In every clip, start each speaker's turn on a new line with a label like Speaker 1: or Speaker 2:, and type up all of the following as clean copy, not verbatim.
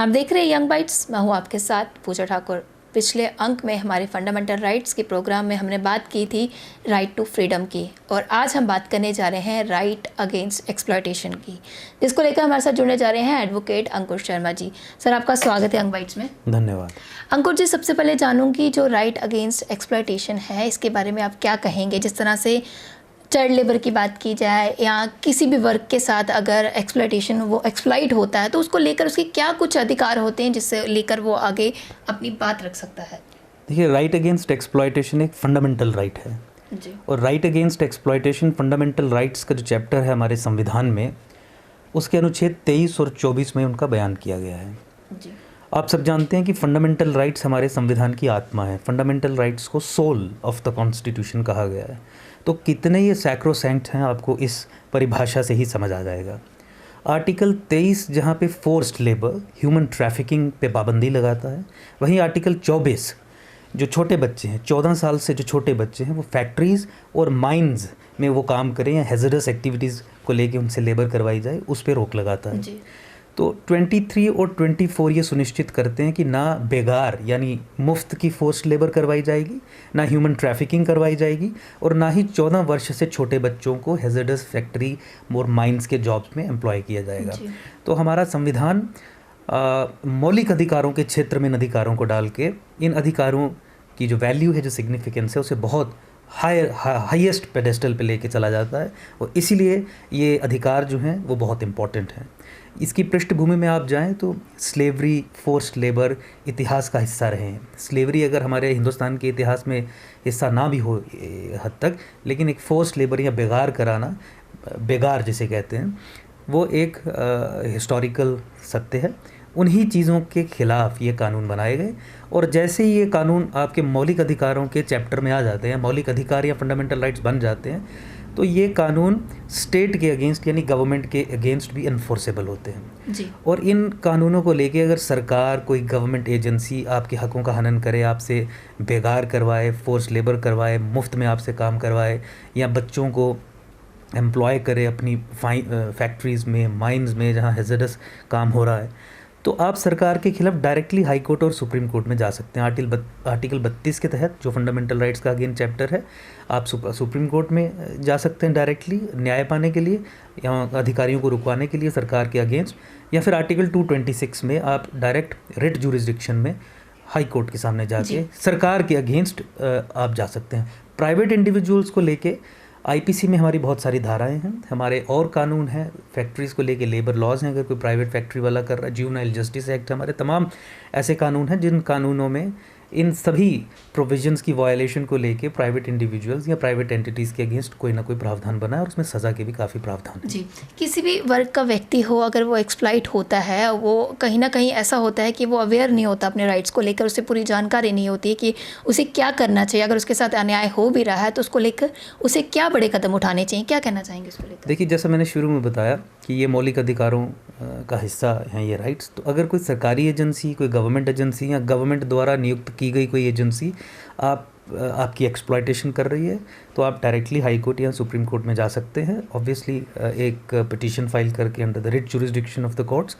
Speaker 1: आप देख रहे हैं यंग बाइट्स, मैं हूँ आपके साथ पूजा ठाकुर। पिछले अंक में हमारे फंडामेंटल राइट्स के प्रोग्राम में हमने बात की थी राइट टू फ्रीडम की, और आज हम बात करने जा रहे हैं राइट अगेंस्ट एक्सप्लॉयटेशन की, जिसको लेकर हमारे साथ जुड़ने जा रहे हैं एडवोकेट अंकुर शर्मा जी। सर, आपका स्वागत है यंग बाइट्स में।
Speaker 2: धन्यवाद।
Speaker 1: अंकुर जी, सबसे पहले जानूंगी जो राइट अगेंस्ट एक्सप्लॉयटेशन है, इसके बारे में आप क्या कहेंगे? जिस तरह से चाइल्ड लेबर की बात की जाए या किसी भी वर्क के साथ अगर एक्सप्लॉयटेशन वो एक्सप्लॉइट होता है तो उसको लेकर उसके क्या कुछ अधिकार होते हैं जिससे लेकर वो आगे अपनी बात रख सकता है?
Speaker 2: देखिए, राइट अगेंस्ट एक्सप्लॉयटेशन एक फंडामेंटल राइट है
Speaker 1: जी।
Speaker 2: और right against exploitation fundamental rights का जो चैप्टर है हमारे संविधान में, उसके अनुच्छेद 23 और 24 में उनका बयान किया गया है।
Speaker 1: जी।
Speaker 2: आप सब जानते हैं कि फंडामेंटल राइट्स हमारे संविधान की आत्मा है। फंडामेंटल राइट्स को सोल ऑफ द कॉन्स्टिट्यूशन कहा गया है। तो कितने ये सैक्रोसैंक्ट हैं आपको इस परिभाषा से ही समझ आ जाएगा। आर्टिकल 23 जहाँ पे फोर्स्ड लेबर, ह्यूमन ट्रैफिकिंग पे पाबंदी लगाता है, वहीं आर्टिकल 24 जो छोटे बच्चे हैं, 14 साल से जो छोटे बच्चे हैं, वो फैक्ट्रीज़ और माइंस में वो काम करें या हैजरस एक्टिविटीज़ को लेके उनसे लेबर करवाई जाए, उस पर रोक लगाता है।
Speaker 1: जी।
Speaker 2: तो 23 और 24 ये सुनिश्चित करते हैं कि ना बेगार यानी मुफ्त की फोर्स्ड लेबर करवाई जाएगी, ना ह्यूमन ट्रैफिकिंग करवाई जाएगी, और ना ही 14 वर्ष से छोटे बच्चों को हैजर्डस फैक्ट्री और माइंस के जॉब्स में एम्प्लॉय किया जाएगा। तो हमारा संविधान मौलिक अधिकारों के क्षेत्र में इन अधिकारों को डाल के इन अधिकारों की जो वैल्यू है, जो सिग्निफिकेंस है, उसे बहुत हाईएस्ट पेडेस्टल पे लेके चला जाता है, और इसीलिए ये अधिकार जो हैं वो बहुत इम्पॉर्टेंट हैं। इसकी पृष्ठभूमि में आप जाएं तो स्लेवरी, फोर्स्ड लेबर इतिहास का हिस्सा रहे हैं। स्लेवरी अगर हमारे हिंदुस्तान के इतिहास में हिस्सा ना भी हो हद तक, लेकिन एक फोर्स्ड लेबर या बेगार कराना, बेगार जिसे कहते हैं, वो एक हिस्टोरिकल सत्य है। उन्हीं चीज़ों के खिलाफ ये कानून बनाए गए, और जैसे ही ये कानून आपके मौलिक अधिकारों के चैप्टर में आ जाते हैं, मौलिक अधिकार या फंडामेंटल राइट्स बन जाते हैं, तो ये कानून स्टेट के अगेंस्ट यानी गवर्नमेंट के अगेंस्ट भी इन्फोर्सेबल होते हैं।
Speaker 1: जी।
Speaker 2: और इन कानूनों को लेके अगर सरकार, कोई गवर्नमेंट एजेंसी आपके हकों का हनन करे, आपसे बेगार करवाए, फोर्स लेबर करवाए, मुफ्त में आपसे काम करवाए, या बच्चों को एम्प्लॉय करे अपनी फैक्ट्रीज़ में, माइंस में जहाँ हैजर्डस काम हो रहा है, तो आप सरकार के खिलाफ डायरेक्टली हाई कोर्ट और सुप्रीम कोर्ट में जा सकते हैं। आर्टिकल 32 के तहत, जो फंडामेंटल राइट्स का अगेन चैप्टर है, आप सुप्रीम कोर्ट में जा सकते हैं डायरेक्टली न्याय पाने के लिए या अधिकारियों को रुकवाने के लिए सरकार के अगेंस्ट, या फिर आर्टिकल 226 में आप डायरेक्ट रिट जुरिस्डिक्शन में हाई कोर्ट के सामने जाके सरकार के अगेंस्ट आप जा सकते हैं। प्राइवेट इंडिविजुअल्स को लेके आईपीसी में हमारी बहुत सारी धाराएं हैं, हमारे और कानून हैं, फैक्ट्रीज़ को लेके लेबर लॉज हैं, अगर कोई प्राइवेट फैक्ट्री वाला कर रहा है, जुवेनाइल जस्टिस एक्ट, हमारे तमाम ऐसे कानून हैं जिन कानूनों में इन सभी प्रोविजंस की वायलेशन को लेके प्राइवेट इंडिविजुअल्स या प्राइवेट एंटिटीज़ के अगेंस्ट कोई ना कोई प्रावधान बना है, और उसमें सज़ा के भी काफ़ी प्रावधान है।
Speaker 1: जी। किसी भी वर्ग का व्यक्ति हो, अगर वो एक्सप्लॉइट होता है, वो कहीं ना कहीं ऐसा होता है कि वो अवेयर नहीं होता अपने राइट्स को लेकर, उसे पूरी जानकारी नहीं होती है कि उसे क्या करना चाहिए। अगर उसके साथ अन्याय हो भी रहा है तो उसको लेकर उसे क्या बड़े कदम उठाने चाहिए, क्या कहना चाहेंगे उसको लेकर?
Speaker 2: देखिए, जैसा मैंने शुरू में बताया कि ये मौलिक अधिकारों का हिस्सा हैं ये राइट्स, तो अगर कोई सरकारी एजेंसी, कोई गवर्नमेंट एजेंसी या गवर्नमेंट द्वारा नियुक्त की गई कोई एजेंसी आपकी एक्सप्लॉयटेशन कर रही है, तो आप डायरेक्टली हाई कोर्ट या सुप्रीम कोर्ट में जा सकते हैं, ऑब्वियसली एक पिटीशन फाइल करके under the writ jurisdiction of the courts.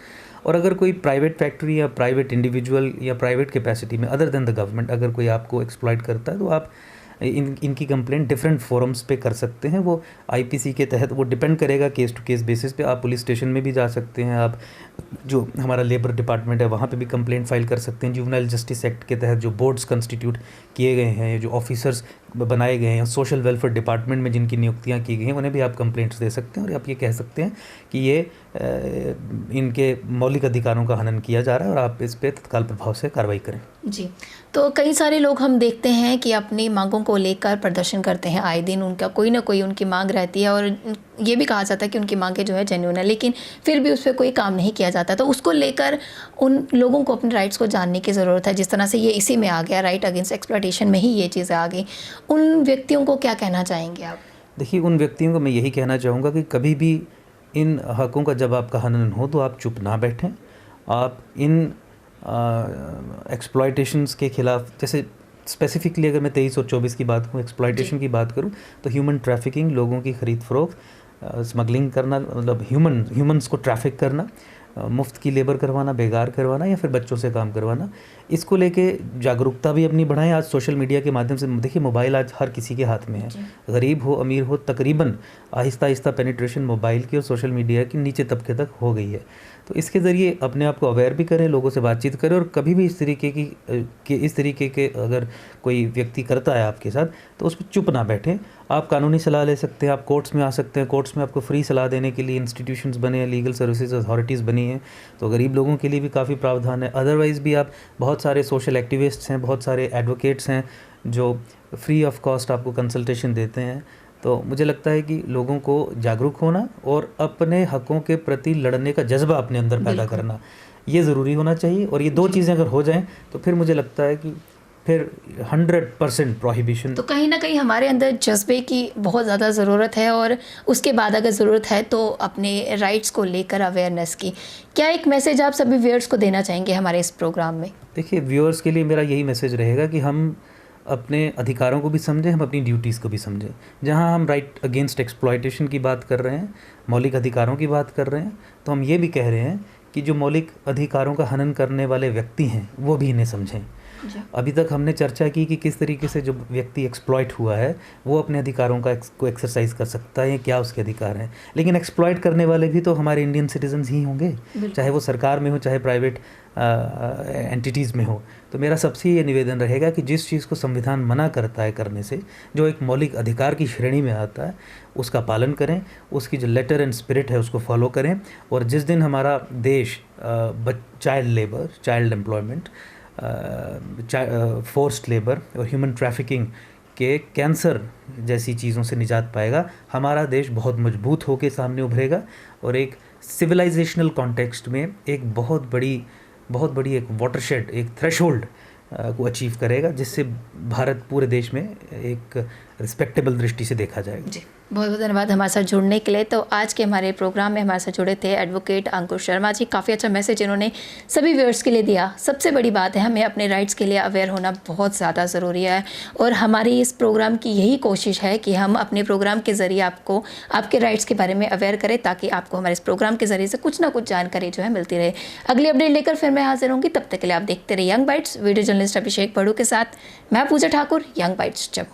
Speaker 2: और अगर कोई प्राइवेट फैक्ट्री या प्राइवेट इंडिविजुअल या प्राइवेट कैपेसिटी में अदर देन द गवर्नमेंट अगर कोई आपको एक्सप्लॉइट करता है, तो आप इनकी कंप्लेंट डिफरेंट फोरम्स पे कर सकते हैं। वो आईपीसी के तहत वो डिपेंड करेगा केस टू केस बेसिस पे। आप पुलिस स्टेशन में भी जा सकते हैं, आप जो हमारा लेबर डिपार्टमेंट है वहाँ पे भी कंप्लेंट फाइल कर सकते हैं। जुवेनाइल जस्टिस एक्ट के तहत जो बोर्ड्स कंस्टिट्यूट किए गए हैं, जो ऑफिसर्स बनाए गए हैं सोशल वेलफेयर डिपार्टमेंट में जिनकी नियुक्तियाँ की गई हैं, उन्हें भी आप कंप्लेंट्स दे सकते हैं, और आप ये कह सकते हैं कि ये इनके मौलिक अधिकारों का हनन किया जा रहा है और आप इस पर तत्काल प्रभाव से कार्रवाई करें।
Speaker 1: जी। तो कई सारे लोग हम देखते हैं कि अपनी मांगों को लेकर प्रदर्शन करते हैं आए दिन, उनका कोई ना कोई उनकी मांग रहती है, और ये भी कहा जाता है कि उनकी मांगें जो है जेन्युइन है, लेकिन फिर भी उस पर कोई काम नहीं किया जाता। तो उसको लेकर उन लोगों को अपने राइट्स को जानने की ज़रूरत है। जिस तरह से ये इसी में आ गया, राइट अगेंस्ट एक्सप्लॉयटेशन में ही ये चीज़ें आ गई, उन व्यक्तियों को क्या कहना चाहेंगे आप?
Speaker 2: देखिए, उन व्यक्तियों को मैं यही कहना चाहूँगा कि कभी भी इन हकों का जब आपका हनन हो तो आप चुप ना बैठें। आप इन एक्सप्लॉयटेशंस के खिलाफ, जैसे स्पेसिफिकली अगर मैं 23 और 24 की बात करूँ, एक्सप्लॉयटेशन की बात करूँ, तो ह्यूमन ट्रैफिकिंग, लोगों की खरीद फरोख्त, स्मगलिंग करना, मतलब ह्यूमंस को ट्रैफिक करना, मुफ्त की लेबर करवाना, बेगार करवाना या फिर बच्चों से काम करवाना, इसको लेके जागरूकता भी अपनी बढ़ाएं। आज सोशल मीडिया के माध्यम से देखिए, मोबाइल आज हर किसी के हाथ में है, गरीब हो अमीर हो, तकरीबन आहिस्ता आहिस्ता पेनिट्रेशन मोबाइल की और सोशल मीडिया की नीचे तबके तक हो गई है। तो इसके ज़रिए अपने आप को अवेयर भी करें, लोगों से बातचीत करें, और कभी भी इस तरीके के अगर कोई व्यक्ति करता है आपके साथ तो उस पर चुप ना बैठें। आप कानूनी सलाह ले सकते हैं, आप कोर्ट्स में आ सकते हैं, कोर्ट्स में आपको फ्री सलाह देने के लिए इंस्टीट्यूशंस बने हैं, लीगल सर्विसेज अथॉरिटीज़ बनी हैं, तो गरीब लोगों के लिए भी काफ़ी प्रावधान है। अदरवाइज़ भी आप बहुत सारे सोशल एक्टिविस्ट्स हैं, बहुत सारे एडवोकेट्स हैं जो फ्री ऑफ कॉस्ट आपको कंसल्टेशन देते हैं। तो मुझे लगता है कि लोगों को जागरूक होना और अपने हकों के प्रति लड़ने का जज्बा अपने अंदर पैदा करना, ये ज़रूरी होना चाहिए। और ये दो चीज़ें अगर हो जाएं तो फिर मुझे लगता है कि फिर 100% प्रोहिबिशन।
Speaker 1: तो कहीं ना कहीं हमारे अंदर जज्बे की बहुत ज़्यादा ज़रूरत है, और उसके बाद अगर ज़रूरत है तो अपने राइट्स को लेकर अवेयरनेस की। क्या एक मैसेज आप सभी व्यूअर्स को देना चाहेंगे हमारे इस प्रोग्राम में?
Speaker 2: देखिए, व्यूअर्स के लिए मेरा यही मैसेज रहेगा कि हम अपने अधिकारों को भी समझें, हम अपनी ड्यूटीज़ को भी समझें। जहां हम राइट अगेंस्ट एक्सप्लॉयटेशन की बात कर रहे हैं, मौलिक अधिकारों की बात कर रहे हैं, तो हम ये भी कह रहे हैं कि जो मौलिक अधिकारों का हनन करने वाले व्यक्ति हैं वो भी इन्हें समझें। अभी तक हमने चर्चा की कि किस तरीके से जो व्यक्ति एक्सप्लॉइट हुआ है वो अपने अधिकारों को एक्सरसाइज कर सकता है, क्या उसके अधिकार हैं। लेकिन एक्सप्लॉइट करने वाले भी तो हमारे इंडियन सिटीजन्स ही होंगे, चाहे वो सरकार में हो चाहे प्राइवेट एंटिटीज़ में हो। तो मेरा सबसे ये निवेदन रहेगा कि जिस चीज़ को संविधान मना करता है करने से, जो एक मौलिक अधिकार की श्रेणी में आता है, उसका पालन करें, उसकी जो लेटर एंड स्पिरिट है उसको फॉलो करें। और जिस दिन हमारा देश child labour, child employment, forced labour और ह्यूमन ट्रैफिकिंग के कैंसर जैसी चीज़ों से निजात पाएगा, हमारा देश बहुत मजबूत होकर सामने उभरेगा और एक सिविलाइजेशनल कॉन्टेक्स्ट में एक बहुत बड़ी एक वाटरशेड, एक थ्रेशोल्ड को अचीव करेगा, जिससे भारत पूरे देश में एक रिस्पेक्टेबल दृष्टि से देखा जाएगा।
Speaker 1: जी, बहुत बहुत धन्यवाद हमारे साथ जुड़ने के लिए। तो आज के हमारे प्रोग्राम में हमारे साथ जुड़े थे एडवोकेट अंकुश शर्मा जी। काफ़ी अच्छा मैसेज इन्होंने सभी व्यूअर्स के लिए दिया। सबसे बड़ी बात है, हमें अपने राइट्स के लिए अवेयर होना बहुत ज़्यादा ज़रूरी है, और हमारी इस प्रोग्राम की यही कोशिश है कि हम अपने प्रोग्राम के ज़रिए आपको आपके राइट्स के बारे में अवेयर करें, ताकि आपको हमारे इस प्रोग्राम के ज़रिए से कुछ ना कुछ जानकारी जो है मिलती रहे। अगली अपडेट लेकर फिर मैं हाजिर होंगी, तब तक के लिए आप देखते रहिए यंग बाइट्स। वीडियो जर्नलिस्ट अभिषेक बड़ू के साथ मैं पूजा ठाकुर, यंग बाइट्स जब।